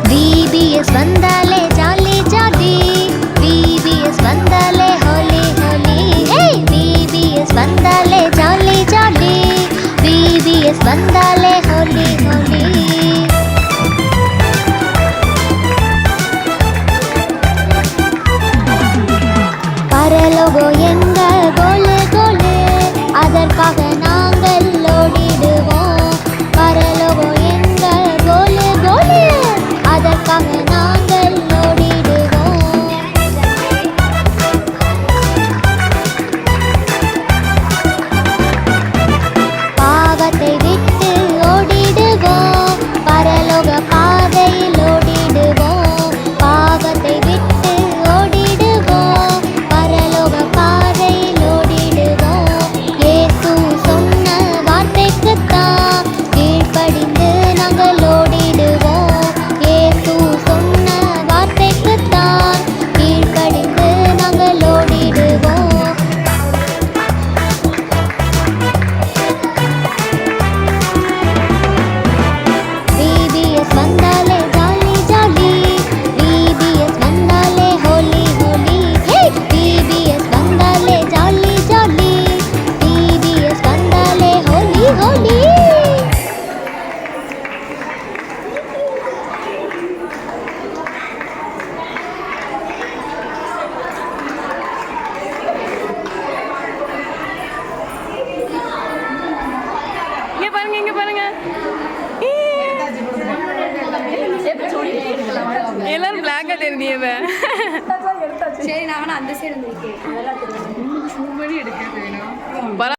VBS வந்தாலே jolly jolly, VBS வந்தாலே ஹோலி ஹோலி. ஹே VBS வந்தாலே ஜாலி ஜாலி, VBS வந்தாலே ஹோலி ஹோலி. பரலோகோ எங்கள் கோலு கோலு, அதற்காக நாங்கள் ஓடிடுவோம். பரலோகோ எங்கள் கோலு கோலு, அதற்காக நாங்கள் ஓடிடுவோம். பாவத்தை விட்டு ஓடிடுவோம், பரலோக பாதையில் ஓடிடுவோம். பாவத்தை விட்டு ஓடிடுவோம், பரலோக பாதையில் ஓடிடுவோம். இயேசு சொன்ன வார்த்தைக்குத்தான் கீழ்ப்படிந்து நாங்கள் ஓடிடுவோம். இயேசு சொன்ன வார்த்தைக்குத்தான் கீழ்ப்படிந்து நாங்கள் ஓடிடுவோம். VBS வந்தாலே ஜாலி ஜாலி, VBS வந்தாலே ஹோலி ஹோலி. ஹே VBS வந்தாலே ஜாலி ஜாலி, VBS வந்தாலே ஹோலி ஹோலி. இங்க பாருங்க, இங்க பாருங்க. எல்லாரும் பிளாக்கா தெரியுது. சரி நான் அந்த சைடு வந்து